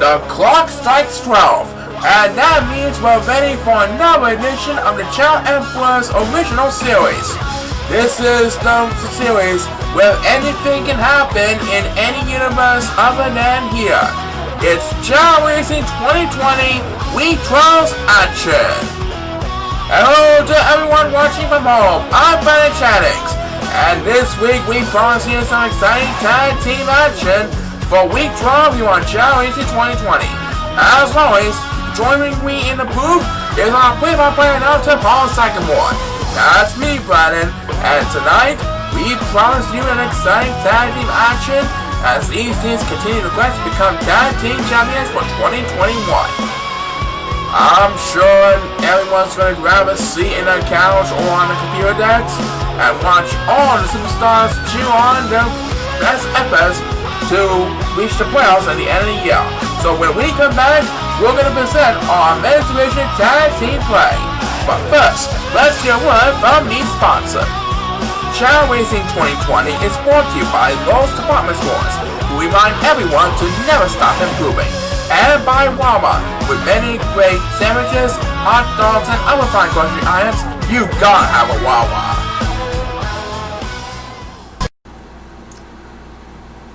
The clock strikes 12, and that means we're ready for another edition of the ChaoEmperor's original series. This is the series where anything can happen in any universe other than here. It's ChaoRace 2020 Week 12's action. Hello to everyone watching from home, I'm ChaoEmperor, and this week we promise you some exciting tag team action for Week 12 here on ChaoRace 2020. As always, joining me in the booth is our play-by-play announcer, Paul Sycamore. That's me, Brandon, and tonight we promise you an exciting tag team action as these teams continue to quest to become tag team champions for 2021. I'm sure everyone's going to grab a seat in their couch or on the computer decks and watch all the superstars cheer on their best efforts to reach the playoffs at the end of the year. So when we come back, we're going to present our men's division tag team play. But first, let's hear a word from the sponsor. ChaoRace 2020 is brought to you by Lowe's Department Stores, who remind everyone to never stop improving. And by Walmart, with many great sandwiches, hot dogs, and other fine grocery items, you gotta have a Wawa.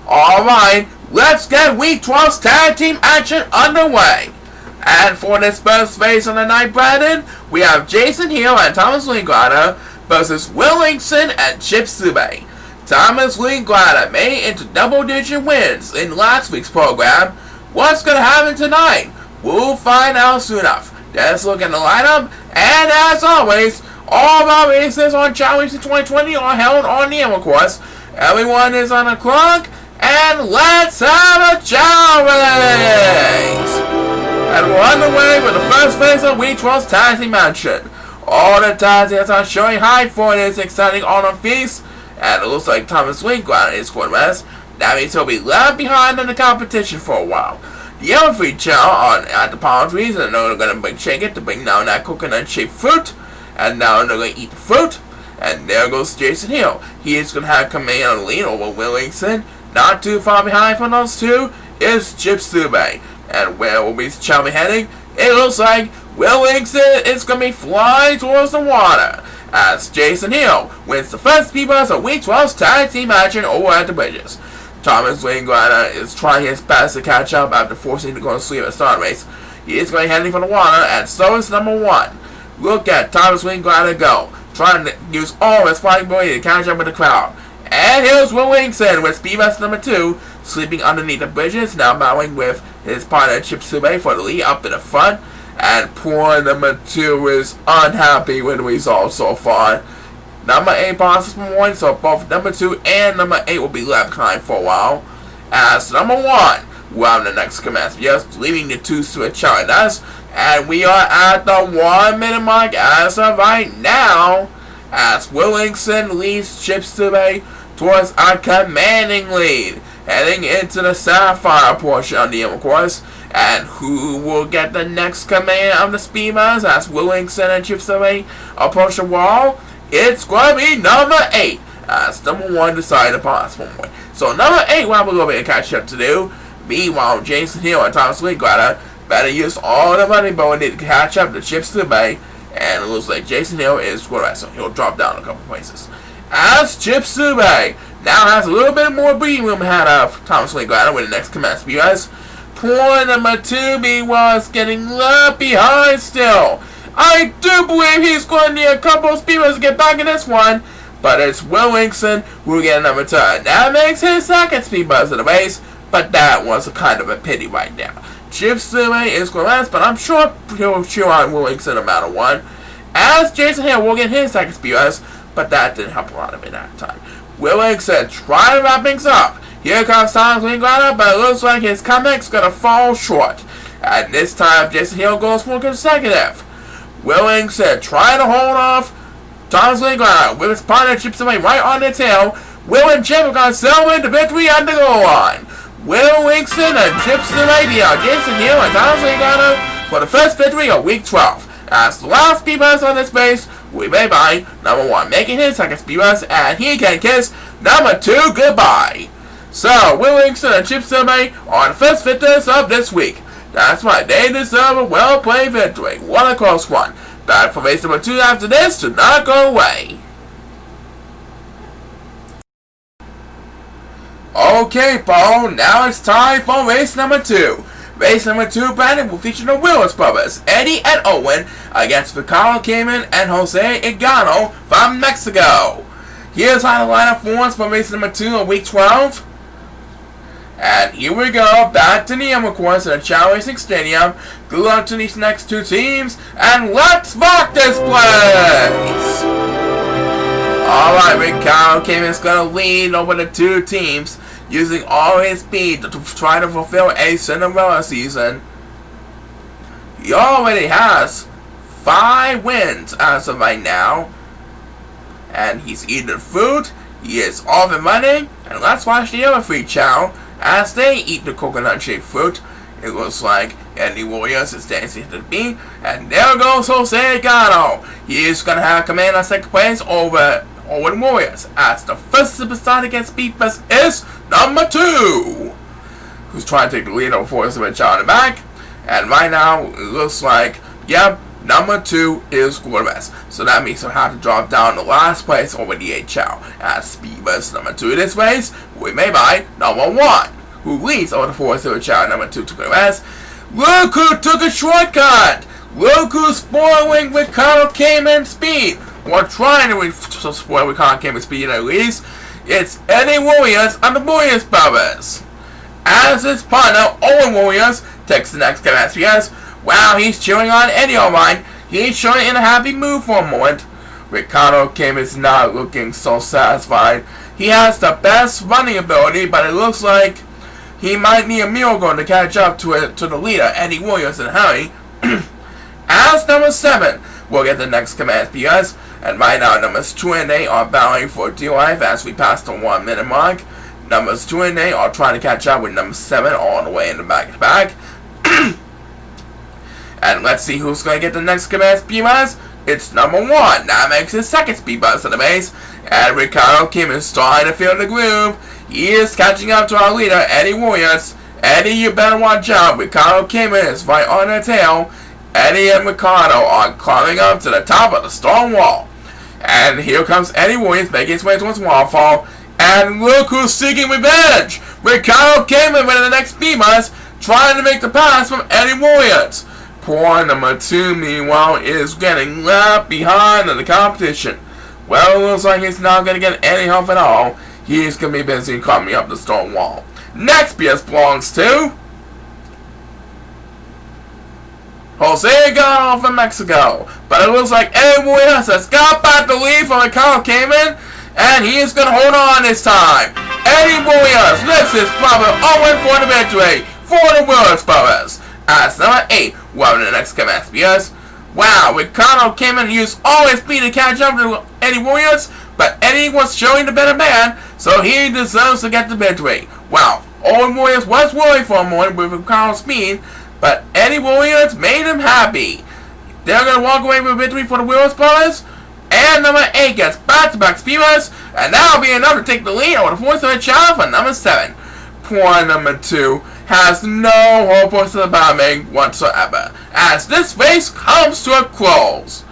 Alright, let's get Week 12's tag team action underway. And for this first phase on the night, Brandon, we have Jason Hill and Thomas Linklater versus Willingson and Chip Sube. Thomas Linklater made it into double-digit wins in last week's program. What's going to happen tonight? We'll find out soon enough. Let's look at the lineup, and as always, all of our races on ChaoRace 2020 are held on the Emerald course. Everyone is on the clock, and let's have a Chao race! And we're underway with the first phase of Week 12's tag team action. All the tag teams are showing high for this exciting autumn feast, and it looks like Thomas Linklater is going west. That means he'll be left behind in the competition for a while. The other three Chao are at the palm trees, and they're going to shake it to bring down that coconut-shaped fruit. And now they're going to eat the fruit. And there goes Jason Hill. He is going to have command on the lead over Willingson. Not too far behind from those two is Chip Sube. And where will be Chao be heading? It looks like Willingson is going to be flying towards the water as Jason Hill wins the first P-Bus of Week 12's tag team action over at the bridges. Thomas Linklater is trying his best to catch up after forcing to go to sleep at the start race. He is going to be heading for the water, and so is number 1. Look at Thomas Linklater go, trying to use all of his flying ability to catch up with the crowd. And here's Willingson with Speedbus number 2, sleeping underneath the bridges, now battling with his partner Chip Sube for the lead up to the front. And poor number 2 is unhappy with the result so far. Number 8 passes from 1, so both number 2 and number 8 will be left behind for a while. As number 1 will have the next command, just leaving the 2 switch out us. And we are at the 1 minute mark as of right now, as Willingson leads Chip Sube towards a commanding lead, heading into the Sapphire portion of the Emerald course. And who will get the next command of the Speedbus as Willingson and Chip Sube approach the wall? It's going to be number 8, as number 1 decided to pass one way. So number 8 will have a little bit of catch up to do. Meanwhile, Jason Hill and Thomas Linklater better use all the money but need to catch up to Chip Sube. And it looks like Jason Hill is going to so he'll drop down a couple places. As Chip Sube now has a little bit more breathing room ahead of Thomas Linklater with the next command Speedbus. Poor number 2 was getting left behind still. I do believe he's going to need a couple of Speedbus to get back in this one, but it's Willingson who will get number 2. That makes his second Speedbus of the race, but that was a kind of a pity right there. Chip Sube is going to last, but I'm sure he'll cheer on Willingson no matter what. As Jason Hill will get his second Speedbus, but that didn't help a lot of it that time. Willingson trying to wrap things up. Here comes Thomas Linklater, but it looks like his comeback's going to fall short. And this time, Jason Hill goes for consecutive. Willingson trying to hold off Thomas Linklater with his partner Chip Sube right on the tail. Will and Chip are going to celebrate the victory at the goal line. Willingson and Chip Sube beat Jason Hill and Thomas Linklater for the first victory of Week 12. As the last Speedbus on this race will be made by number 1, making his second Speedbus, and he can kiss number 2 goodbye. So, we're links to the chip survey on the first victors of this week. That's right, they deserve a well-played victory. What a close one. But for race number 2 after this, do not go away. Okay, Paul, now it's time for race number 2. Race number 2, Brandon, will feature the Willis brothers, Eddie and Owen, against Ricardo Cayman and Jose Igano from Mexico. Here's how the lineup forms for race number 2 of week 12. And here we go, back to the Emma course at the Chao Racing Stadium. Good luck to these next 2 teams, and let's rock this place! Alright, Ricardo Cayman's gonna lead over the 2 teams, using all his speed to try to fulfill a Cinderella season. He already has 5 wins as of right now. And he's eating fruit, he is off and running, and let's watch the other 3 Chao as they eat the coconut-shaped fruit. It looks like Eddie Warriors is dancing to the beat, and there goes Jose Gano. He is going to have command on second place over the Warriors, as the first superstar to get speed first is number 2, who's trying to take the lead over Forrest with Chao in the back. And right now, it looks like, yep, number 2 is quarterback. So that means he'll have to drop down to last place over the 8 Chao. As speed versus number 2 in this race, we may by number 1, who leads over the Forrest with Chao number 2 to quarterback. Look who took a shortcut! Look who's spoiling Ricardo Cayman's speed! Or trying to spoil Ricardo Cayman's speed at least. It's Eddie Warriors and the Warriors brothers. As his partner, Owen Warriors, takes the next command. Wow, he's cheering on Eddie alright. He's showing in a happy mood for a moment. Ricardo Cayman is not looking so satisfied. He has the best running ability, but it looks like he might need a miracle to catch up to the leader, Eddie Warriors, in a hurry. As number 7, we'll get the next command PS. And right now, numbers 2 and 8 are battling for dear life as we pass the 1 minute mark. Numbers 2 and 8 are trying to catch up with number 7 all the way in the back to back. And let's see who's going to get the next command speed buzz. It's number 1. That makes his second speed buzz to the base. And Ricardo Cayman is starting to feel the groove. He is catching up to our leader, Eddie Warriors. Eddie, you better watch out. Ricardo Cayman is right on their tail. Eddie and Ricardo are climbing up to the top of the stone wall. And here comes Eddie Warriors making his way towards Waterfall. And look who's seeking revenge! Ricardo Cayman with the next speed buzz, trying to make the pass from Eddie Warriors. Poor number 2, meanwhile, is getting left behind in the competition. Well, it looks like he's not going to get any help at all. He's going to be busy climbing up the stone wall. Next PS belongs to Jose Gano from Mexico. But it looks like Eddie Warriors has got back the lead from Ricardo Cayman, and he is going to hold on this time. Eddie Warriors lifts his brother Owen for the victory for the Willis brothers. As number 8, well, the next command SPS. Wow, Ricardo Cayman used all his speed to catch up to Eddie Warriors, but Eddie was showing the better man, so he deserves to get the victory. Wow, Owen Warriors was worried for a moment with Ricardo's speed, but Eddie Warriors made him happy. They're going to walk away with a victory for the Willis brothers. And number 8 gets back-to-back speeders, and that'll be enough to take the lead over the fourth Chao for number 7. Poor number 2 has no hope for the bombing whatsoever, as this race comes to a close.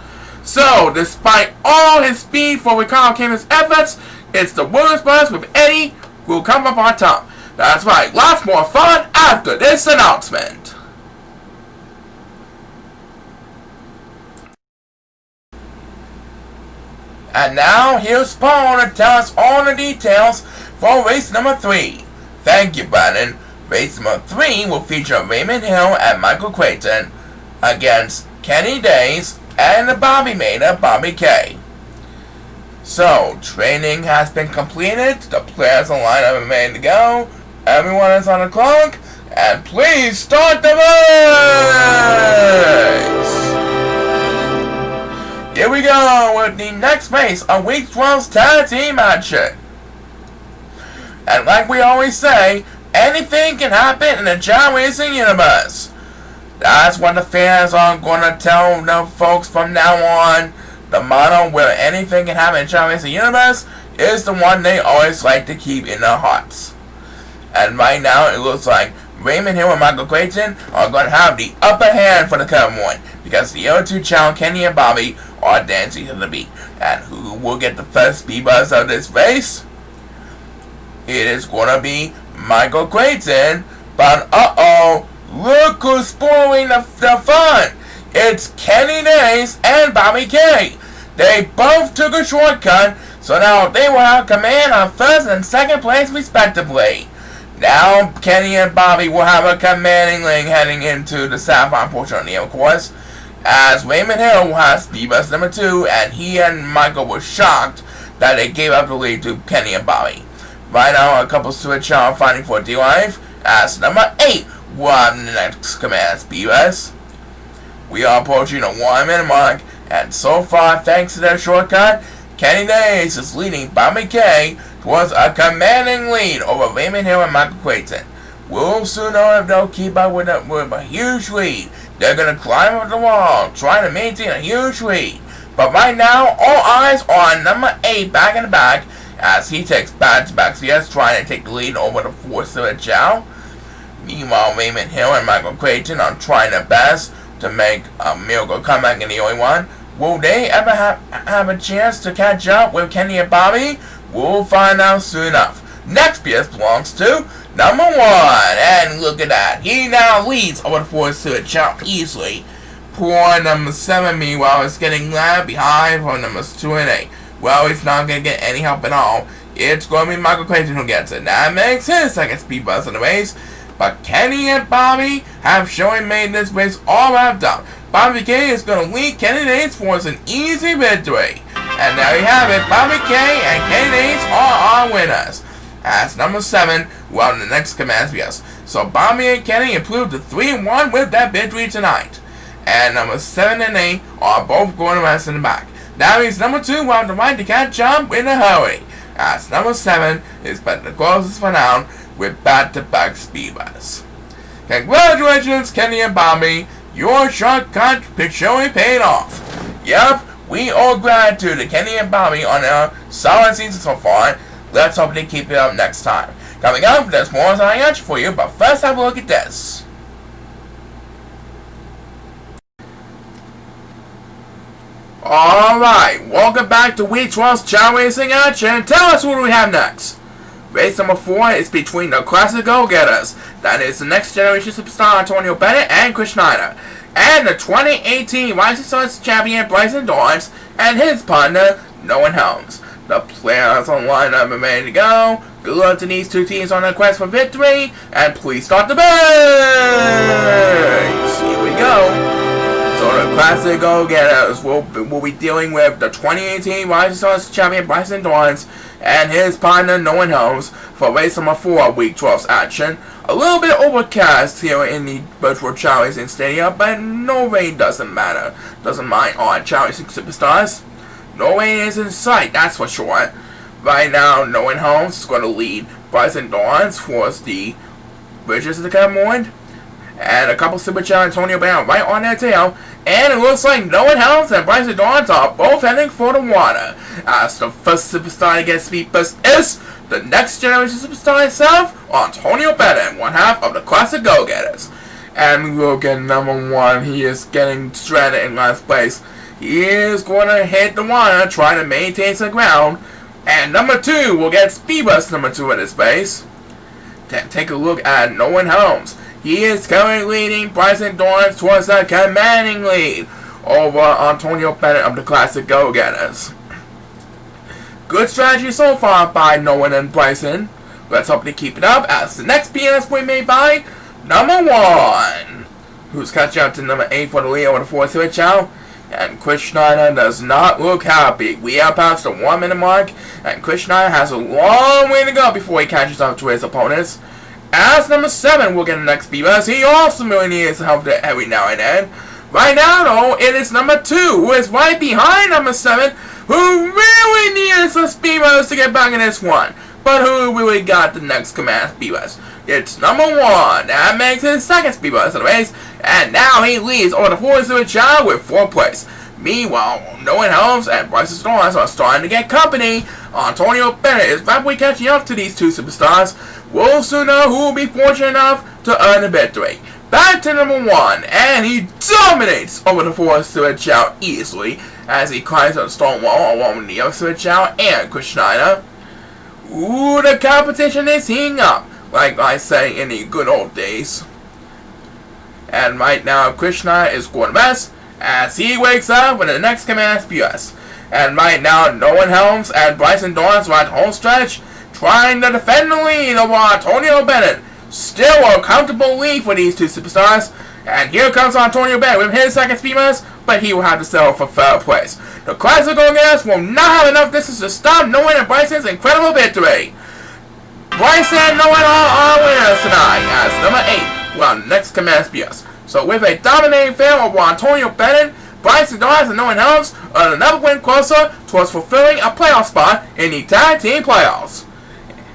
So, despite all his speed for Ricardo Cayman's efforts, it's the Willis brothers with Eddie who will come up on top. That's right, lots more fun after this announcement. And now, here's Paul to tell us all the details for race number 3. Thank you, Brandon. Race number 3 will feature Raymond Hill and Michael Creighton against Kenny Days and the Bobby Mater, Bobby K. So, training has been completed, the players on lineup are ready to go, everyone is on the clock, and please start the race! Here we go with the next race of Week 12's tag team action. And like we always say, anything can happen in the Chao Racing universe. That's what the fans are going to tell the folks from now on. The motto where anything can happen in the Chao Racing universe is the one they always like to keep in their hearts. And right now, it looks like Raymond Hill and Michael Clayton are going to have the upper hand for the current one, because the other two, Chao, Kenny, and Bobby, are dancing to the beat. And who will get the first speed buzz of this race? It is going to be Michael Clayton, but look who's spoiling the fun. It's Kenny Days and Bobby K. They both took a shortcut, so now they will have command of first and second place respectively. Now Kenny and Bobby will have a commanding lead heading into the Sapphire portion of the course, as Raymond Hill will have speed bus number 2, and he and Michael were shocked that they gave up the lead to Kenny and Bobby. Right now, a couple switch are fighting for dear life, as number 8 will have the next command speed bus. We are approaching the 1 minute mark, and so far, thanks to their shortcut, Kenny Days is leading Bobby K towards a commanding lead over Raymond Hill and Michael Clayton. We'll soon know if they'll keep up with a huge lead. They're going to climb up the wall, trying to maintain a huge lead. But right now, all eyes are on number 8 back in the back, as he takes back-to-back CS, trying to take the lead over the 4-cylinder Chao. Meanwhile, Raymond Hill and Michael Clayton are trying their best to make a miracle comeback in the only one. Will they ever have a chance to catch up with Kenny and Bobby? We'll find out soon enough. Next PS belongs to number 1, and look at that. He now leads over the 4-cylinder Chao easily. Poor number 7, meanwhile, is getting left behind for numbers 2 and 8. Well, he's not going to get any help at all. It's going to be Michael Clayton who gets it. That makes his second speed buzz in the race. But Kenny and Bobby have showing made this race all wrapped up. Bobby K is going to lead Kenny Days for an easy victory. And there you have it. Bobby K and Kenny Days are our winners. As number 7, well, the next command yes. So Bobby and Kenny improved to 3-1 with that victory tonight. And number 7 and 8 are both going to rest in the back. That means number 2 will have the right to catch up in a hurry, as number 7 is but the closest for now with back-to-back speed bus. Congratulations, Kenny and Bobby. Your shortcut surely paid off. Yep, we owe gratitude to Kenny and Bobby on their solid season so far. Let's hope they keep it up next time. Coming up, there's more on I got for you, but first have a look at this. Alright, welcome back to Week 12's Chao Racing Action. Tell us what we have next. Race number 4 is between the classic go-getters. That is the next generation superstar Antonio Bennett and Chris Schneider. And the 2018 Rising Stars champion Bryson Dorrance and his partner Noah Helms. The players on lineup are ready to go. Good luck to these two teams on their quest for victory. And please start the race. Here we go. So the classic go-getters will be dealing with the 2018 Rising Stars champion Bryson Dorrance and his partner Noah Helms for race number 4 Week 12's action. A little bit overcast here in the virtual Chao Racing Stadium, but no rain doesn't matter. Doesn't mind on Chao Racing Superstars. No rain is in sight, that's for sure. Right now, Noah Helms is going to lead Bryson Dorrance towards the bridges of the Cameron. And a couple Super Chao and Antonio Bennett right on their tail. And it looks like Noah Helms and Bryson Dorrance are both heading for the water. As the first superstar to get speed boost is the next generation superstar himself, Antonio Bennett, one half of the classic go-getters. And look at number 1, he is getting stranded in last place. He is going to hit the water, trying to maintain some ground. And number 2 will get speed boost number 2 in this race. Take a look at Noah Helms. He is currently leading Bryson Dorrance towards a commanding lead over Antonio Bennett of the classic go-getters. Good strategy so far by Noah and Bryson. Let's hope they keep it up as the next PS point made by number 1, who's catching up to number 8 for the lead over the 4th Chao. And Chris Schneider does not look happy. We are past the 1 minute mark, and Chris Schneider has a long way to go before he catches up to his opponents. As number 7 will get the next speed boost, he also really needs help every now and then. Right now, though, it is number 2, who is right behind number 7, who really needs a speed boost to get back in this one. But who really got the next command speed boost? It's number 1. That makes his second speed boost of the race, and now he leads over the 4th Chao with 4th place. Meanwhile, Noah Helms and Bryson Dorrance are starting to get company. Antonio Bennett is rapidly catching up to these two superstars. we'll soon know who will be fortunate enough to earn a victory. Back to number 1, and he dominates over the force to Chao easily as he climbs on the stone wall along with the other Chao and Chris Schneider. Ooh, the competition is heating up, like I say in the good old days. And right now, Chris Schneider is scoring the best as he wakes up with the next command SPS. And right now, Nolan Helms and Bryson Dorrance are at home stretch, trying to defend the lead over Antonio Bennett. Still a comfortable lead for these two superstars. And here comes Antonio Bennett with his second speed boost, but he will have to settle for third place. The classical guys will not have enough distance to stop Nolan and Bryson's incredible victory. Bryson and Nolan are winners tonight as number 8 will on next command SPS. So with a dominating fail over Antonio Bennett, Bryson Dorrance and Nolan Helms are another win closer towards fulfilling a playoff spot in the tag team playoffs.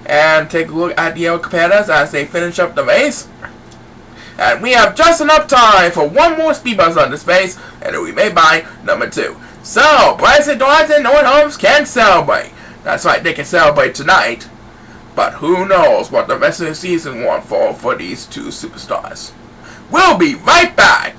And take a look at the other competitors as they finish up the race. And we have just enough time for one more speed boost on this race, and it will be made by number 2. So, Bryson Dorrance and Nolan Helms can celebrate. That's right, they can celebrate tonight. But who knows what the rest of the season will unfold for these two superstars. We'll be right back.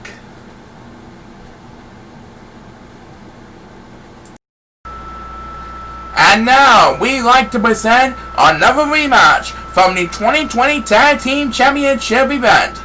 And now, we'd like to present another rematch from the 2020 Tag Team Championship event.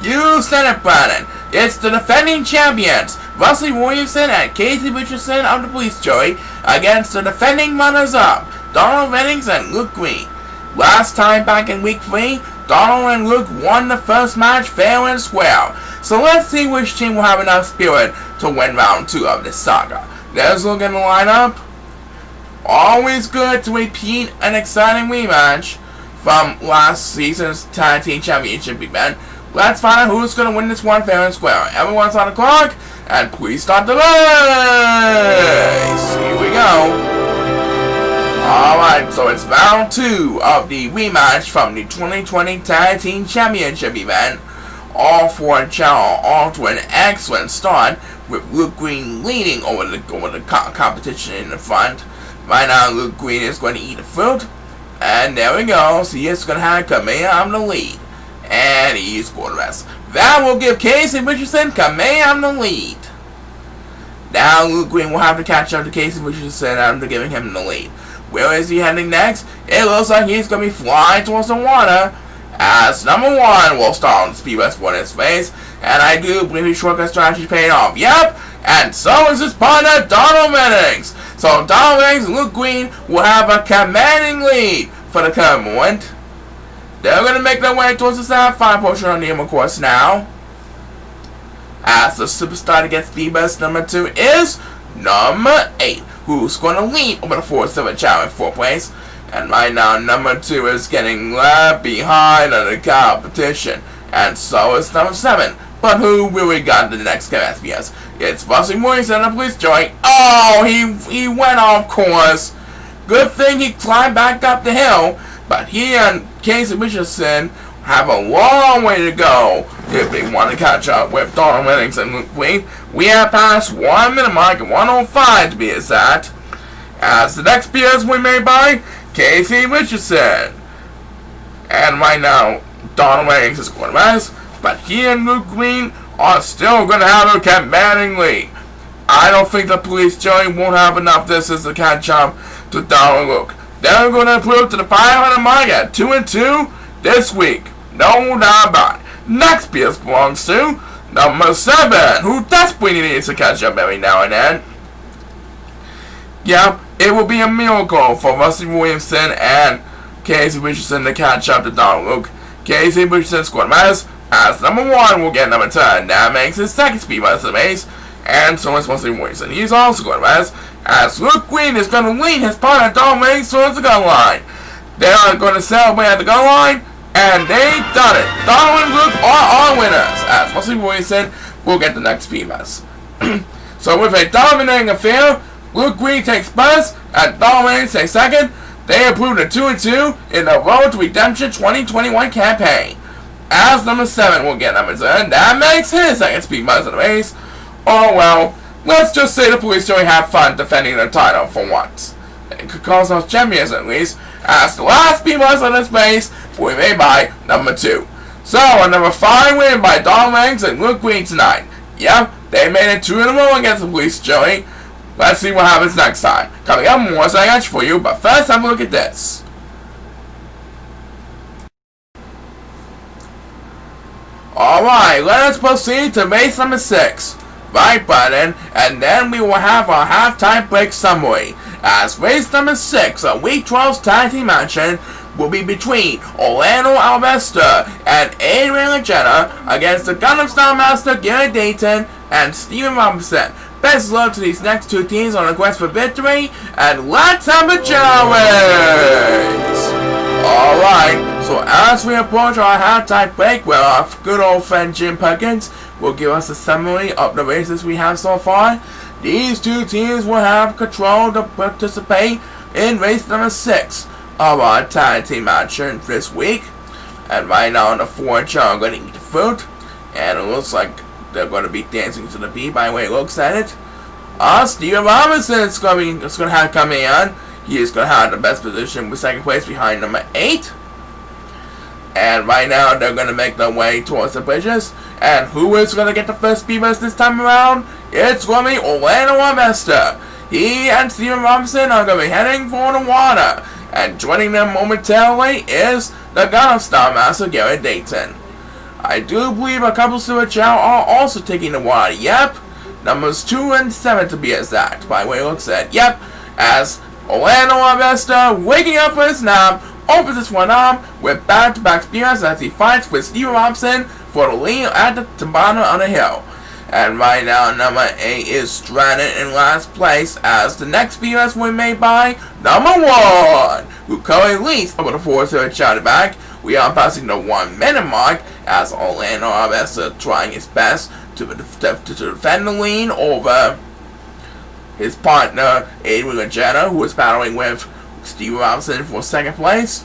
You said it, Brandon. It's the defending champions, Russell Williamson and Casey Richardson of the Police Jury, against the defending runners-up, Donald Reddings and Luke Green. Last time back in Week 3, Donald and Luke won the first match fair and square. So let's see which team will have enough spirit to win round 2 of this saga. There's a look in the lineup. Always good to repeat an exciting rematch from last season's Tag Team Championship event. Let's find out who's going to win this one fair and square. Everyone's on the clock, and please start the race! Here we go. Alright, so it's round 2 of the rematch from the 2020 Tag Team Championship event. All 4 Chao off to an excellent start, with Luke Green leading over the competition in the front. Right now, Luke Green is going to eat the fruit. And there we go. So he's going to have Kamehameha on the lead. And he scored the rest. That will give Casey Richardson Kamehameha on the lead. Now Luke Green will have to catch up to Casey Richardson after giving him the lead. Where is he heading next? It looks like he's going to be flying towards the water. As number 1 will start on the Speed West for his face. And I do believe his shortcut strategy paid off. Yep. And so is his partner, Donald Reddings. So Donald Reddings and Luke Green will have a commanding lead for the current moment. They're going to make their way towards the South 5 portion on the Emma course now. As the superstar to get speed best number 2 is number 8, who's going to lead over the 4-7 Chao in 4th place. And right now, number 2 is getting left behind in the competition. And so is number 7. But who will we got in the next SPS? It's Russell Williamson of the Police Jury. Oh, he went off course. Good thing he climbed back up the hill. But he and Casey Richardson have a long way to go if they want to catch up with Donald Reddings and Luke Green. We have passed 1 minute mark at 1:05 to be exact. As the next PS will be made by Casey Richardson. And right now, Donald Reddings is going to rest, but he and Luke Green are still going to have a commanding lead. I don't think the Police Jury won't have enough distance to catch up to Donald and Luke. They're going to improve to the 500 mark at 2-2 this week. No doubt about it. Next PS belongs to number 7, who desperately needs to catch up every now and then. Yeah, it will be a miracle for Russell Williamson and Casey Richardson to catch up to Donald Luke. Casey Richardson scored mass as number 1 will get number 10. That makes his second speed bus of the race. And so is Russell Williamson. He's also scored mass as Luke Green is going to lead his partner Donald Reddings towards the gun line. They are going to celebrate at the gun line, and they've done it. Donald and Luke are our winners as Russell Williamson will get the next speed bus. So with a dominating affair, Luke Green takes first and Donald Reddings takes second. They improved to 2-2 in the Road to Redemption 2021 campaign. As number 7 will get number 10, that makes his second speed bus of the race. Oh well, let's just say the Police Jury have fun defending their title for once. It could cause us champions at least, as the last speed bus of this race will be made by number 2. So, a number 5 win by Don Ranks and Luke Green tonight. Yep, they made it 2 in a row against the police, Joey. Let's see what happens next time. Coming up, more so I got you for you, but first have a look at this. Alright, let us proceed to race number 6. Right button, and then we will have our halftime break summary. As race number 6 of Week 12's tag team action will be between Orlando Alvesta and Adrian Legetta against the Gundam Style Master Gary Dayton and Steven Robinson. Best of luck to these next 2 teams on a quest for victory, and let's have a chaorace! Alright, so as we approach our halftime break, where our good old friend Jim Perkins will give us a summary of the races we have so far, these 2 teams will have control to participate in race number 6 of our tag team action this week. And right now, the 4 are going to eat the fruit, and it looks like they're going to be dancing to the beat by the way it looks at it. Steven Robinson is going to have coming in. He is going to have the best position with 2nd place behind number 8. And right now, they're going to make their way towards the bridges. And who is going to get the first speed bus this time around? It's going to be Orlando Alvesta. He and Steven Robinson are going to be heading for the water. And joining them momentarily is the Gundam Style Master Gary Dayton. I do believe a couple of Chao are also taking the water. Yep. Numbers 2 and 7 to be exact. By the way it looks at. Yep. As Orlando Alvesta, waking up for his nap, opens his one arm with back-to-back spears as he fights with Steven Robinson for the lead at the bottom of the hill. And right now, number 8 is stranded in last place as the next spears were made by number 1, who currently leads over the 4-0 shouted back. We are passing the 1 minute mark as Orlando Alvesta trying his best to defend the lead over his partner, Adrian Legetta, who is battling with Steve Robinson for 2nd place.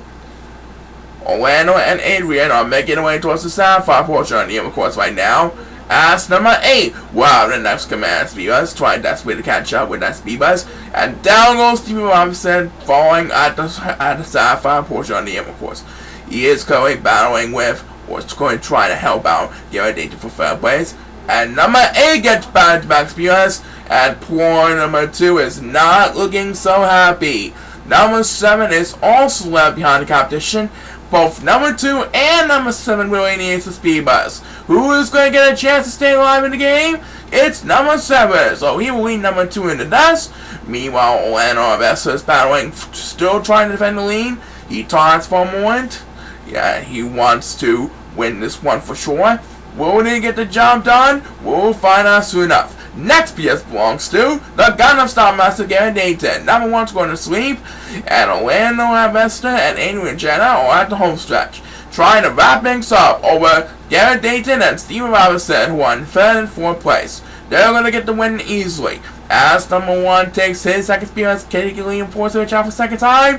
Orlando and Adrian are making their way towards the Sapphire portion of the of course right now. As number 8, wow, the next command speed bus, trying desperately to catch up with that speed bus. And down goes Steve Robinson, falling at the Sapphire portion of the of course. He is currently battling with, or is going to try to help out Gary Dayton for 3rd place. And number 8 gets back-to-back spears, and poor number 2 is not looking so happy. Number 7 is also left behind the competition. Both number 2 and number 7 really needs the speed bus. Who is going to get a chance to stay alive in the game? It's number 7, so he will lead number 2 in the dust. Meanwhile, Orlando Alvesta is battling, still trying to defend the lead. He taunts for a moment. Yeah, he wants to win this one for sure. Will he get the job done? We'll find out soon enough. Next PS belongs to the Gundam Style Master Gary Dayton. Number 1's going to sleep, and Orlando Alvesta and Adrian Legetta are at the home stretch, trying to wrap things up over Gary Dayton and Steven Robinson, who are in 3rd and 4th place. They're going to get the win easily. As number 1 takes his 2nd speed as Katie and forces it out for 2nd time,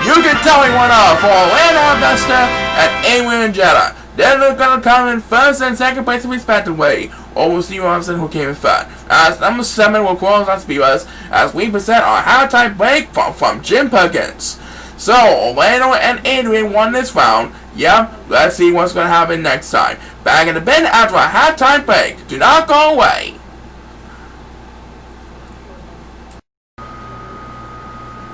you can tell he went off for Orlando Alvesta and Adrian Legetta. Then they're going to come in 1st and 2nd place respectively, over Steve Robinson, who came in 3rd. As number 7 will close on speed bus as we present our halftime break from Jim Perkins. So, Orlando and Adrian won this round. Yep, let's see what's going to happen next time. Back in the bin after our halftime break. Do not go away.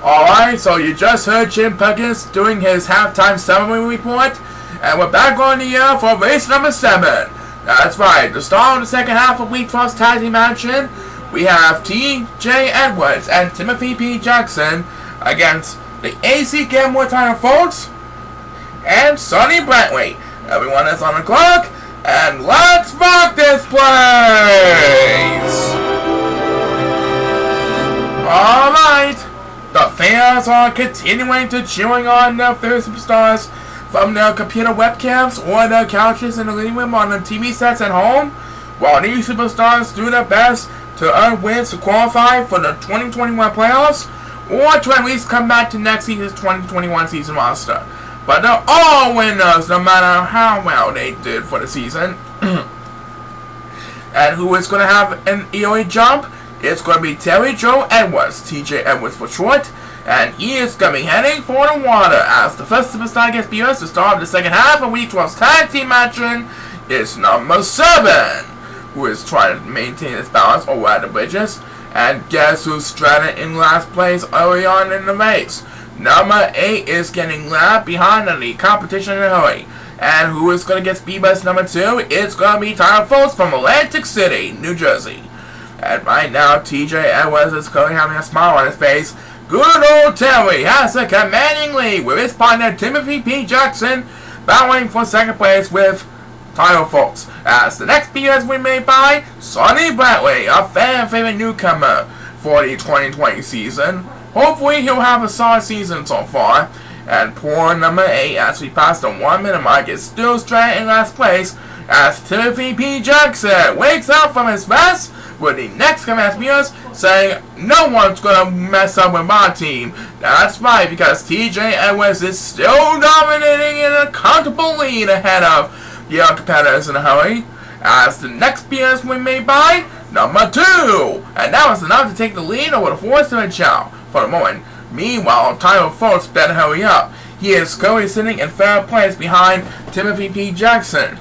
Alright, so you just heard Jim Perkins doing his halftime summary report. And we're back on the air for race number 7. That's right, the star of the 2nd half of Week 12's tag team action. We have T.J. Edwards and Timothy P. Jackson against the AC Gameboy title folks and Sonny Brantley. Everyone is on the clock, and let's rock this place! Alright, the fans are continuing to cheering on their favorite superstars from their computer webcams or their couches in the living room on the TV sets at home, while these superstars do their best to earn wins to qualify for the 2021 playoffs, or to at least come back to next season's 2021 season roster. But they're all winners no matter how well they did for the season. And who is going to have an EOE jump? It's going to be Terry Joe Edwards, TJ Edwards for short, and he is going to be heading for the water as the first superstar gets BS to start the second half of Week 12's tag team action is number 7, who is trying to maintain his balance over the bridges. And guess who's stranded in last place early on in the race? Number 8 is getting left behind in the competition in a hurry. And who is going to get speed bus number 2? It's going to be Tyler Foltz from Atlantic City, New Jersey. And right now, TJ Edwards is currently having a smile on his face. Good old Terry has a commanding lead with his partner Timothy P. Jackson battling for second place with Tyler Foltz. As the next beat has been made by Sonny Bradley, a fan favorite newcomer for the 2020 season. Hopefully he'll have a solid season so far. And poor number 8, as we pass the 1 minute mark, is still stranded in last place as Timothy P. Jackson wakes up from his rest with the next command speakers saying, "No one's gonna mess up with my team." That's right, because TJ Edwards is still dominating in a comfortable lead ahead of the other competitors in a hurry. As the next BS win made by number 2, and that was enough to take the lead over the Forest and Chao for the moment. Meanwhile, Tyler Foltz better hurry up. He is currently sitting in third place behind Timothy P. Jackson.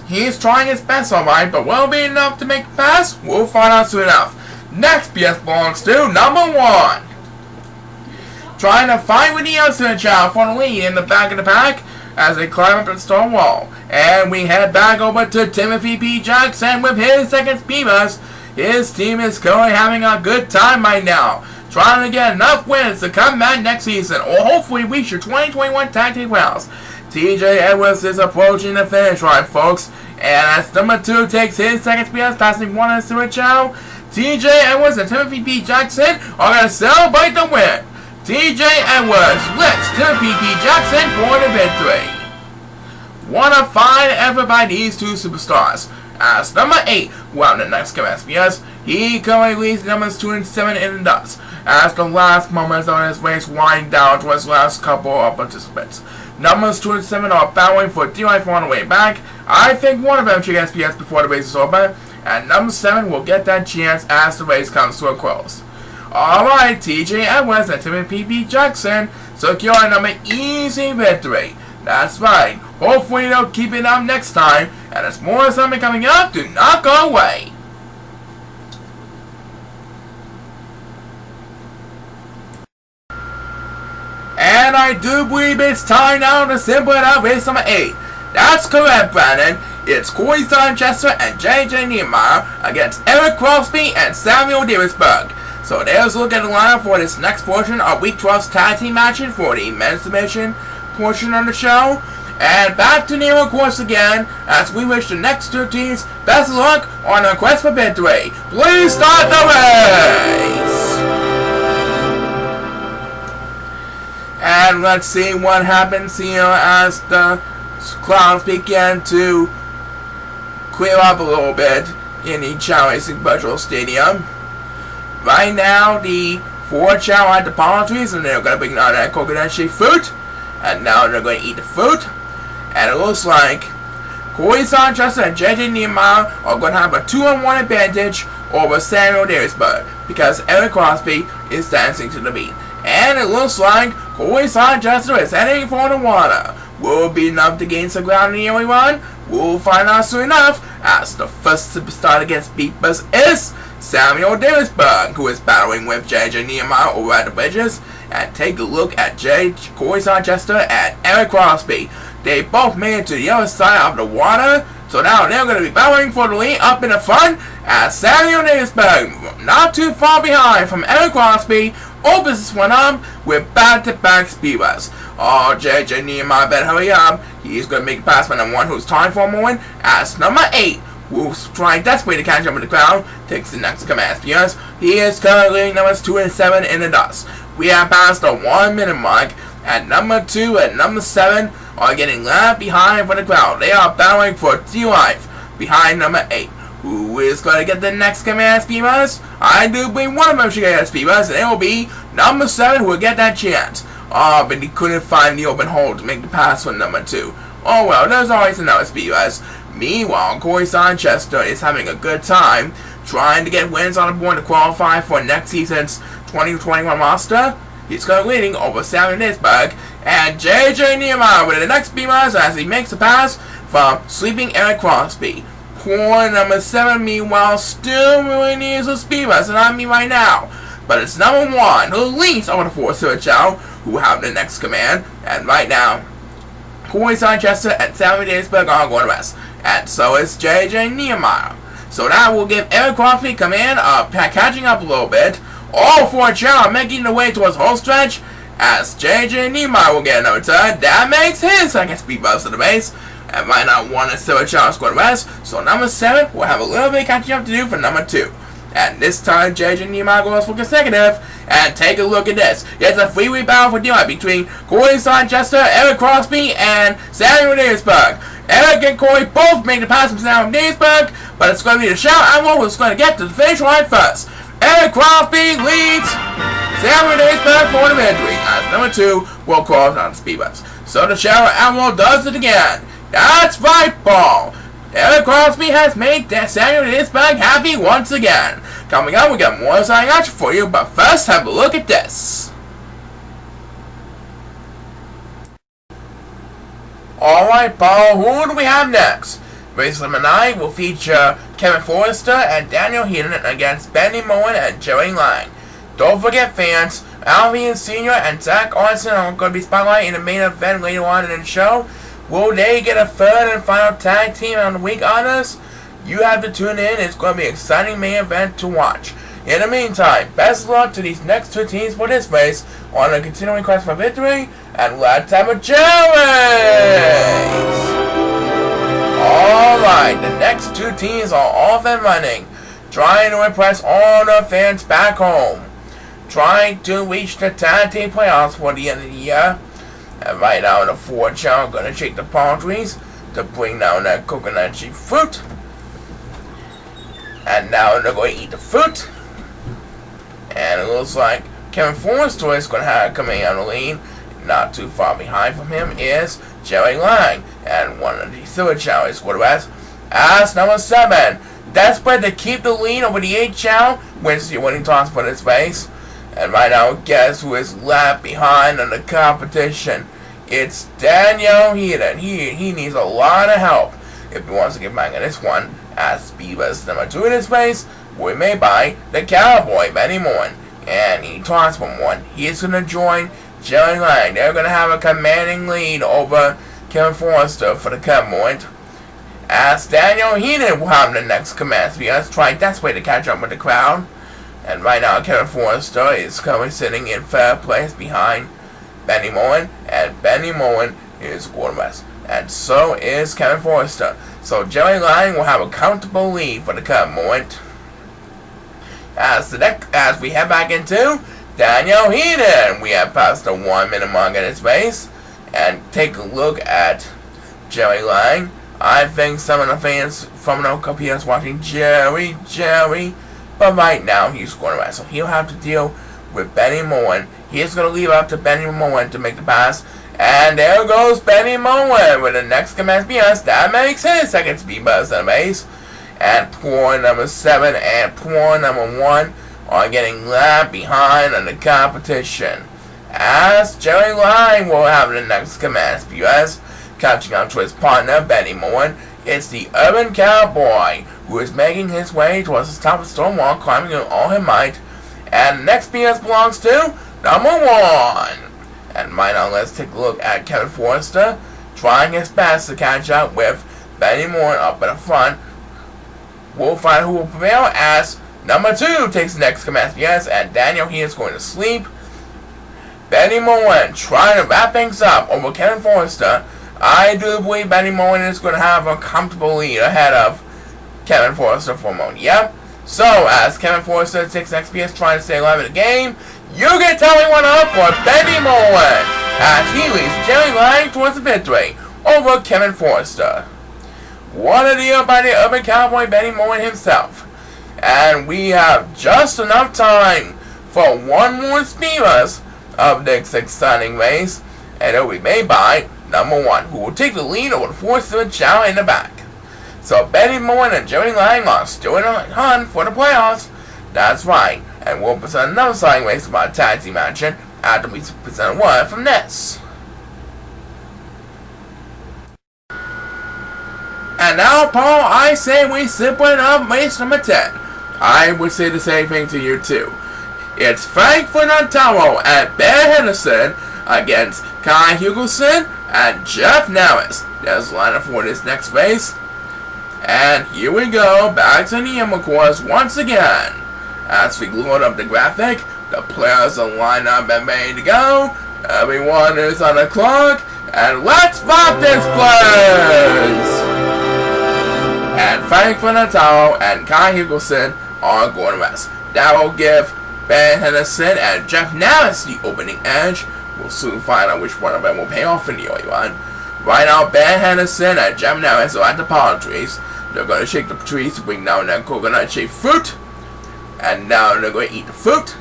He's trying his best, alright, but will it be enough to make the pass? We'll find out soon enough. Next BS belongs to number 1. Trying to fight with the outside Chao for the lead in the back of the pack as they climb up the stone wall. And we head back over to Timothy P. Jackson with his second speed bus. His team is currently having a good time right now, trying to get enough wins to come back next season, or hopefully reach your 2021 tag team finals. TJ Edwards is approaching the finish line, folks, and as number 2 takes his second speed bus, passing 1 and 2 Chao, TJ Edwards and Timothy P. Jackson are going to celebrate the win. TJ Edwards lifts Timothy P. Jackson for the victory. What a fine effort by these two superstars. As number 8, well, the next command speakers, he currently leads numbers 2 and 7 in the dust, as the last moments of his race wind down to his last couple of participants. Numbers 2 and 7 are battling for D-Life on the way back. I think one of them should get SPS before the race is over, and number 7 will get that chance as the race comes to a close. Alright, TJ Edwards and Timothy P. Jackson secure another easy victory. That's right. Hopefully they'll keep it up next time, and there's more something coming up. Do not go away. And I do believe it's time now to simple it up race number 8. That's correct, Brandon. It's Corey Chester and JJ Niemeyer against Eric Crosby and Samuel Davisberg. So there's a look at the lineup for this next portion of Week 12's tag team action for the men's division portion of the show. And back to Nero course again as we wish the next 2 teams best of luck on their quest for victory. Please start the race! And let's see what happens here as the clouds begin to clear up a little bit in the ChaoRace Virtual Stadium. Right now, the 4 Chao had the palm trees, and they're going to bring out that coconut-shaped fruit. And now they're going to eat the fruit. And it looks like Corey Chester and JJ Niemeyer are going to have a 2-on-1 advantage over Samuel Davisberg, because Eric Crosby is dancing to the beat. And it looks like Corey Chester is heading for the water. Will it be enough to gain some ground in the early run? We'll find out soon enough, as the first superstar to get beat bus is Samuel Davisberg, who is battling with JJ Niemeyer over at the bridges. And take a look at Corey Chester and Eric Crosby. They both made it to the other side of the water, so now they're going to be battling for the lead up in the front, as Samuel Davisberg, not too far behind from Eric Crosby, opens this one up with back-to-back speed bus. Oh, JJ Niemeyer better hurry up. He's going to make a pass for number 1, who's time for a moment, as number 8, who's trying desperately to catch up with the crowd, takes the next command speakers. He is currently numbers 2 and 7 in the dust. We have passed the 1 minute mark, and number 2 and number 7 are getting left behind for the crowd. They are battling for D-Life behind number 8. Who is going to get the next command speed bus? I do believe one of them should get a speed bus, and it will be number 7 who will get that chance. Oh, but he couldn't find the open hole to make the pass for number 2. Oh well, there's always another speed bus. Meanwhile, Corey Chester is having a good time trying to get wins on the board to qualify for next season's 2021 roster. He's currently leading over Sam Nisberg and JJ Nehemiah with the next speedrunners as he makes a pass from sleeping Eric Crosby. Poor number 7, meanwhile, still really needs a speedrunner, so not me right now. But it's number 1 who leads over the 4 Chao, who have the next command. And right now, Corey Chester and Sammy Davisburg are going to rest. And so is JJ Nehemiah. So that will give Eric Crosby command of catching up a little bit. All 4 Chao making the way towards home stretch as JJ Nehemiah will get another turn. That makes his second speed boost to the base. And right now 1 and 0 Chao is going to rest. So number 7 will have a little bit of catching up to do for number 2. And this time, JJ Nehemiah goes for consecutive. And take a look at this. It's a freeway battle for DI between Corey Chester, Eric Crosby, and Samuel Davisburg. Eric and Corey both make the pass from Samuel Davisburg, but it's going to be the ChaoEmperor who's going to get to the finish line first. Eric Crosby leads Samuel Davisburg for the victory, as number 2 will cross on the speed bumps. So the ChaoEmperor does it again. That's right, Paul. Eric Crosby has made Samuel Davisburg happy once again. Coming up, we got more exciting action for you, but first, have a look at this. Alright, Paul, who do we have next? Race number 9 will feature Kevin Forrester and Daniel Heaton against Benny Moen and Jerry Lang. Don't forget, fans, Alvin Sr. and Zach Arnson are going to be spotlighted in the main event later on in the show. Will they get a third and final tag team on the week honors? You have to tune in. It's going to be an exciting main event to watch. In the meantime, best of luck to these next 2 teams for this race on a continuing quest for victory, and let's have a chaorace! Alright, the next 2 teams are off and running, trying to impress all the fans back home, trying to reach the tag team playoffs for the end of the year. And right now, the 4 Chao are going to shake the palm trees to bring down that coconut-shaped fruit. And now they're going to eat the fruit. And it looks like Kevin Forrester is going to have coming on the lead. Not too far behind from him is Jerry Lang. And one of the 3 Chao is going to rest as number 7. Desperate to keep the lead over the 8 Chao, wins the winning toss for this race. And right now, guess who is left behind in the competition? It's Daniel Heaton. He needs a lot of help if he wants to get back in this one. As Beavis number 2 in this race, will be made by the Cowboy, Benny Moen. And he tossed from 1. He is going to join Jerry Lang. They're going to have a commanding lead over Kevin Forrester for the current moment. As Daniel Heaton will have the next command. So he has tried desperately to catch up with the crowd. And right now, Kevin Forrester is currently sitting in 3rd place behind Benny Moen. And Benny Moen is going to rest. And so is Kevin Forrester. So Jerry Lang will have a comfortable lead for the current moment. As we head back into Daniel Heaton, we have passed the 1 minute mark in this race. And take a look at Jerry Lang. I think some of the fans from the computers watching Jerry. But right now, he's going to rest. So he'll have to deal with Benny Moen. He's going to leave up to Benny Moen to make the pass. And there goes Benny Moen with the next command BS. That makes his second speed buzz on the base. And poor number 7 and poor number 1 are getting left behind in the competition. As Jerry Lang will have the next command BS. Catching up to his partner, Benny Moen. It's the Urban Cowboy, who is making his way towards the top of the stone wall, climbing with all his might. And the next BS belongs to number 1. And right now, let's take a look at Kevin Forrester, trying his best to catch up with Benny Moen up in the front. We'll find who will prevail as number 2 takes the next command BS, and Daniel here is going to sleep. Benny Moen trying to wrap things up over Kevin Forrester. I do believe Benny Moen is going to have a comfortable lead ahead of Kevin Forrester for a moment. Yep. So, as Kevin Forrester takes XPS trying to stay alive in the game, you can tell me one up for Benny Moen as he leads Jerry Lang towards the victory over Kevin Forrester. What a deal by the Urban Cowboy Benny Moen himself. And we have just enough time for one more speedrun of this exciting race, and it will be made by number 1, who will take the lead over the 4 Chao in the back. So Betty Moore and Joey Lang are still in a hunt for the playoffs. That's right, and we'll present another exciting race about tag team action after we present a word from this. And now, Paul, I say we simply up race number 10. I would say the same thing to you too. It's Frank Fernandaro and Ben Henderson against Kai Hugelson and Jeff Narris. There's the lineup for this next race. And here we go, back to the Emerald course once again. As we load up the graphic, the players are lined up and ready to go. Everyone is on the clock, and let's rock this place! And Frank Fernandaro and Kai Hugelson are going to rest. That will give Ben Henderson and Jeff Narris the opening edge. We'll soon find out which one of them will pay off in the early run. Right now, Ben Henderson and Jeff Narris are at the palm trees. They're going to shake the trees to bring down their coconut-shaped fruit. And now they're going to eat the fruit.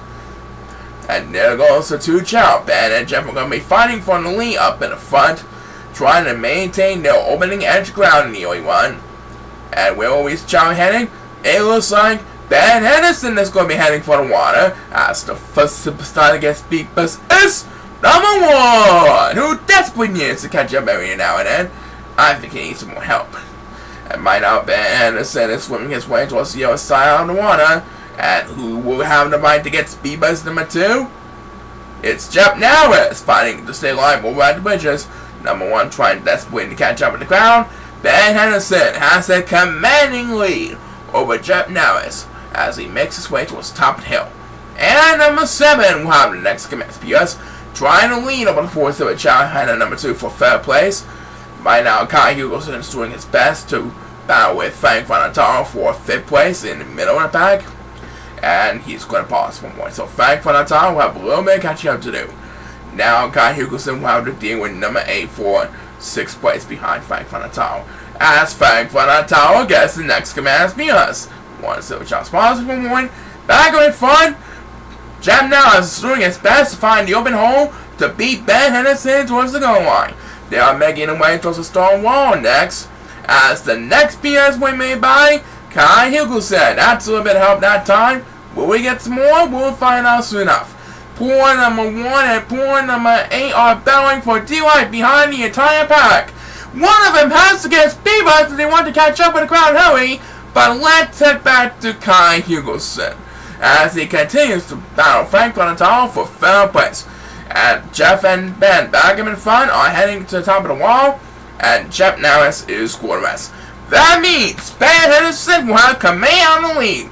And there goes the two Chao. Ben and Jeff are going to be fighting for the lead up in the front, trying to maintain their opening edge ground in the early run. And where are Chao heading? It looks like Ben Henderson is going to be heading for the water, as the first superstar to get speed bus is number 1, who desperately needs to catch up every now and then. I think he needs some more help. And by now, Ben Henderson is swimming his way towards the other side of the water. And who will have the right to get speed bus number 2? It's Jeff Narris fighting to stay alive over at the bridges. Number 1 trying desperately to catch up with the crowd. Ben Henderson has a commanding lead over Jeff Narris as he makes his way towards the top of the hill. And number 7 will have the next commence PS, trying to lead over the 4th of a Chao and number 2 for 3rd place. By now, Kai Hugelson is doing his best to battle with Frank Fernandaro for 5th place in the middle of the pack. And he's going to pause for more. So Frank Fernandaro will have a little bit of catching up to do. Now Kai Hugelson will have to deal with number 8 for 6th place behind Frank Fernandaro. As Frank Fernandaro gets the next command PS. One silver Chao sponsor for one. Back in front, Jeff Narris is doing his best to find the open hole to beat Ben Henderson towards the goal line. They are making their way towards the stone wall next, as the next PS win made by Kai Hugelson. That's a little bit of help that time. Will we get some more? We'll find out soon enough. Poor number 1 and poor number 8 are battling for D-Light behind the entire pack. One of them has to get speed bus if they want to catch up with the crowd hurry, but let's head back to Kai Hugelson as he continues to battle Frank Fernandaro for 3rd place. And Jeff and Ben back in front are heading to the top of the wall, and Jeff Narris is scored rest. That means Ben Henderson will have command on the lead.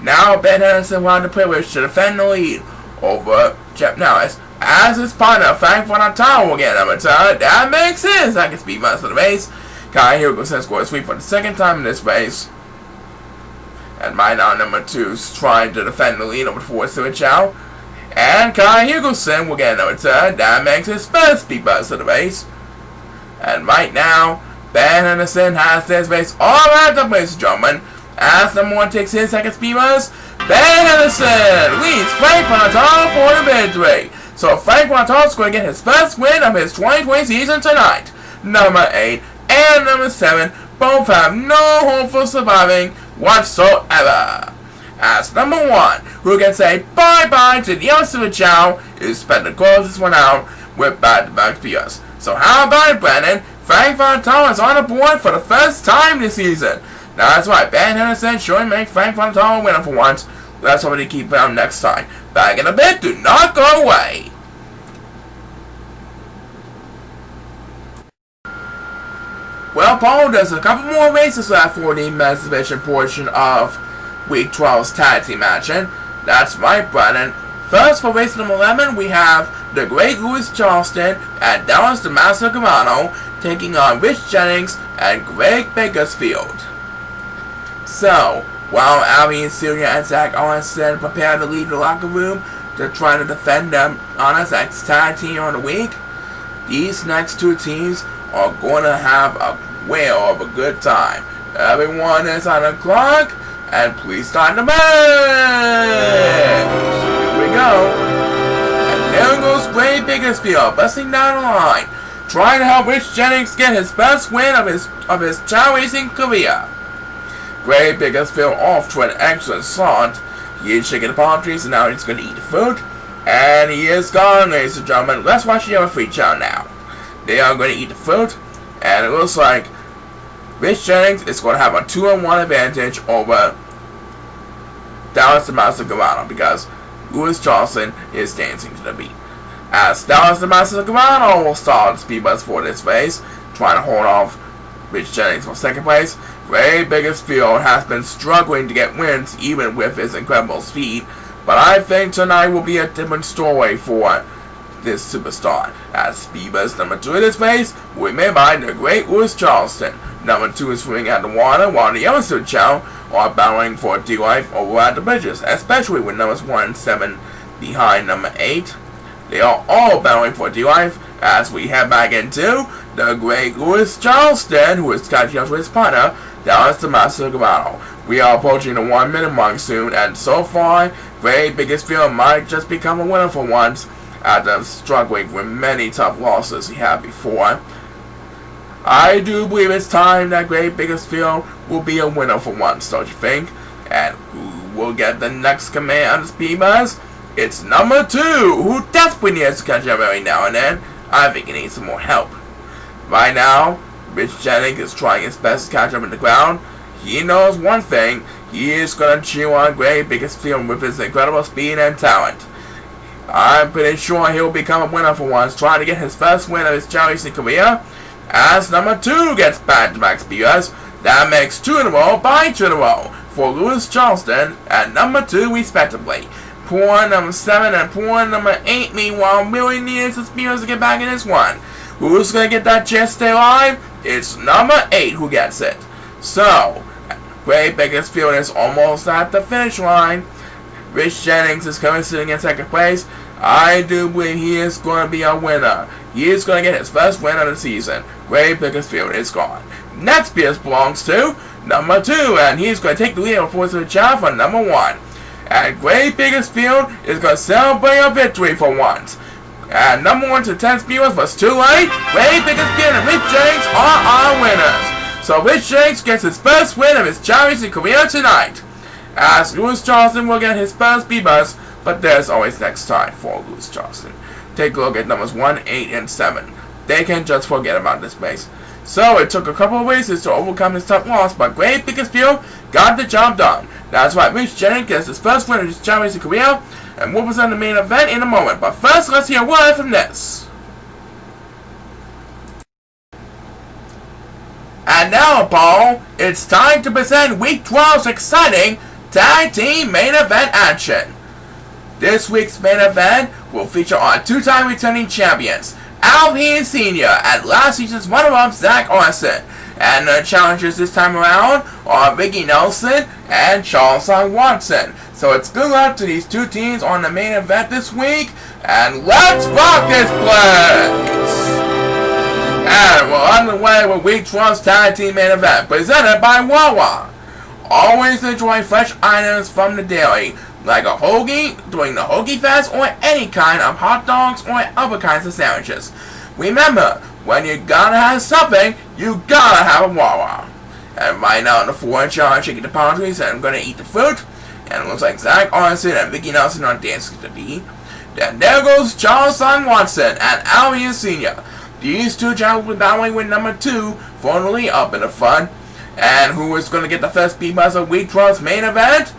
Now Ben Henderson will have the privilege to defend the lead over Jeff Narris, as his partner Frank Fernandaro will get number 2. That makes sense. I can speed bus for the race. Kai Hugelson scored a sweep for the 2nd time in this race. And by now, number 2 is trying to defend the lead over 4 to Chao. And Kai Hugelson will get number 2. That makes his 1st speed bus of the race. And right now, Ben Henderson has this race all wrapped up, ladies and gentlemen. As number 1 takes his 2nd speed bus, Ben Henderson leads Frank Fernandaro for the victory. So Frank Fernandaro is going to get his 1st win of his 2020 season tonight. Number 8 and number 7 both have no hope for surviving whatsoever. As number 1, who can say bye-bye to the other Chao, is spent to close this one out with back-to-back PS. So how about it, Brandon? Frank Fernandaro is on the board for the 1st time this season. Now that's right, Ben Henderson should make Frank Fernandaro a winner for once. Let's hope to keep it on next time. Back in a bit, do not go away. Well, Paul, there's a couple more races left for the men's division portion of Week 12's tag team action. That's right, Brandon. First, for race number 11, we have the Great Louis Charleston and Dallas the Master Camano taking on Rich Jennings and Greg Bakersfield. So, while Abby and Celia and Zach Arnstead prepare to leave the locker room to try to defend them on as tag team of the week, these next 2 teams are going to have a whale of a good time. Everyone is on the clock, and please start the match! Here we go. And there goes Greg Bakersfield, busting down the line, trying to help Rich Jennings get his first win of his Chao racing career. Great Big is fell off to an excellent start. He is shaking the palm trees and now he's going to eat the food. And he is gone, ladies and gentlemen. Let's watch the other free Chao now. They are going to eat the food. And it looks like Rich Jennings is going to have a 2-on-1 advantage over Dallas the Master Garano because Louis Charleston is dancing to the beat. As Dallas the Master Garano will start the speed bus for this race, trying to hold off Rich Jennings for second place. Great Biggest Field has been struggling to get wins even with his incredible speed, but I think tonight will be a different story for this superstar. As speed bus number 2 in this race will be made by the great Louis Charleston. Number 2 is swimming at the water while the other two Chao are battling for D-Life over at the bridges, especially with numbers 1 and 7 behind number 8. They are all battling for D-Life as we head back into the great Louis Charleston, who is catching up to his partner, Dallas the Master Garano. We are approaching the 1 minute mark soon, and so far, Great Biggest Field might just become a winner for once after struggling with many tough losses he had before. I do believe it's time that Great Biggest Field will be a winner for once, don't you think? And who will get the next command on the speed bus? It's number 2, who desperately needs to catch up every now and then. I think he needs some more help. Right now, Rich Jennings is trying his best to catch up in the ground. He knows one thing, he is going to chew on Great Biggest Field with his incredible speed and talent. I'm pretty sure he'll become a winner for once, trying to get his first win of his Chao racing career. As number 2 gets back-to-back speeders, that makes 2 in a row by 2 in a row for Louis Charleston and number 2 respectively. Poor number 7 and poor number 8 meanwhile really needs the speeders to get back in this one. Who's going to get that chance to stay alive? It's number 8 who gets it. So, Great Biggest Field is almost at the finish line. Rich Jennings is currently sitting in second place. I do believe he is going to be a winner. He is going to get his first win of the season. Great Biggest Field is gone. Next speeders belongs to number 2, and he's going to take the lead before the Chao for number 1. And Great Biggest Field is going to celebrate a victory for once. And number 1 to 10 speeders was too late. Great Biggest Field and Rich Jennings are our winners. So Rich Jennings gets his first win of his Chao racing career tonight. As Louis Charleston will get his first speed bus, but there's always next time for Louis Charleston. Take a look at numbers 1, 8, and 7. They can just forget about this race. So it took a couple of races to overcome his tough loss, but Great Biggest Field got the job done. That's why Rich Jennings gets his first win of his Chao racing career, and we'll present the main event in a moment. But first, let's hear a word from this. And now, Paul, it's time to present Week 12's exciting Tag Team Main Event action. This week's main event will feature our 2-time returning champions, Alvin Sr. and last season's runner-up Zach Orson. And the challengers this time around are Ricky Nelson and Charles Watson. So it's good luck to these two teams on the main event this week, and let's rock this place! And we're on the way with Week 12's Tag Team Main Event, presented by Wawa. Always enjoy fresh items from the deli, like a hoagie during the Hoagie Fest or any kind of hot dogs or other kinds of sandwiches. Remember, when you gotta have something, you gotta have a Wawa. And right now in the 4 challenge, shaking the palm trees and I'm gonna eat the fruit. And it looks like Zach Orson and Ricky Nelson are dancing to the beat. Then there goes Charles Watson and Alvin Sr. These two gentlemen will be battling with number 2 for the lead up in the front. And who is going to get the first speed bus of Week 12's main event?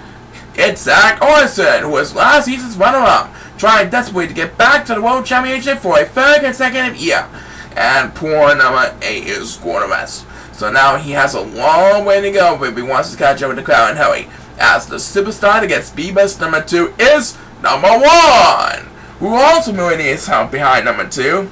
It's Zach Orson, who was last season's runner-up, trying desperately to get back to the World Championship for a 3rd consecutive year. And poor number 8 is going to rest. So now he has a long way to go if he wants to catch up with the crowd and hurry. As the superstar to get speed bus number 2 is number 1, who ultimately needs help behind number 2.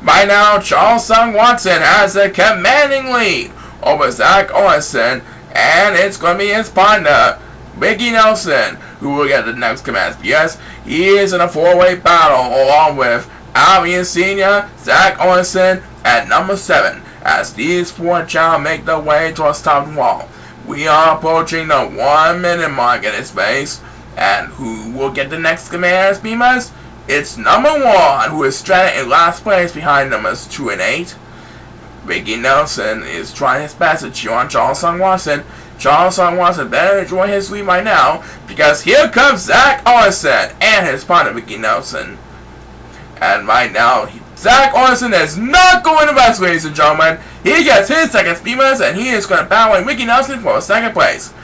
By now, Charles Watson has a commanding lead over Zach Orson, and it's going to be his partner, Ricky Nelson, who will get the next command. Yes, he is in a 4-way battle along with Alvin Sr., Zach Orson, and number 7, as these 4 Chao make their way towards top wall. We are approaching the 1 minute mark in this race, and who will get the next command speed bus? It's number 1, who is stranded in last place behind numbers 2 and 8. Ricky Nelson is trying his best to cheer on Charles Watson. Charles Watson better enjoy his lead right now, because here comes Zach Orson and his partner Ricky Nelson. And right now, Zach Orson is not going to best, ladies and gentlemen. He gets his second speed bonus, and he is going to battle with Ricky Nelson for second place.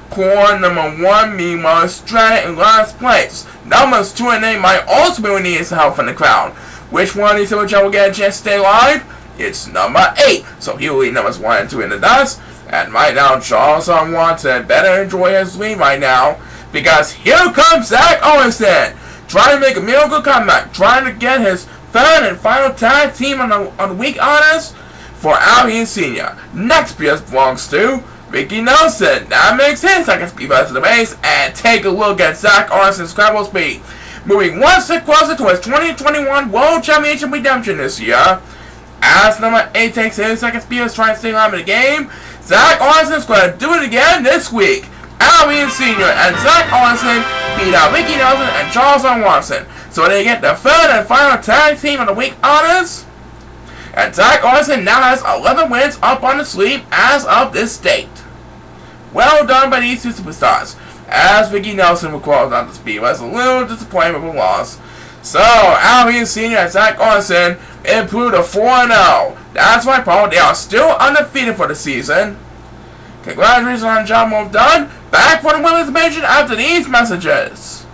Poor number 1, meanwhile, is stranded in last place. Numbers 2 and 8 might also be needing some help from the crowd. Which one of these two will get a chance to stay alive? It's number 8, so he'll lead numbers 1 and 2 in the dust. And right now, Charles Watson better enjoy his lead right now, because here comes Zach Orson, trying to make a miracle comeback, trying to get his third and final tag team on the week honors for Albion Senior. Next PS belongs to Ricky Nelson. That makes his second speed bus to the base, and take a look at Zach Orson's scramble speed, moving one step closer to his 2021 World Championship redemption this year. As number 8 takes his second speed bus trying to stay alive in the game, Zach Orson's going to do it again this week. Albion Senior and Zach Orson beat out Ricky Nelson and Charles Watson, so they get the third and final tag team of the week honors. And Zach Orson now has 11 wins up on the sleeve as of this date. Well done by these two superstars, as Ricky Nelson recalls on the speed was a little disappointment with a loss. So, Albion Senior and Zach Orson improved to 4-0. That's my point. They are still undefeated for the season. Congratulations on the job well done. Back for the women's division after these messages.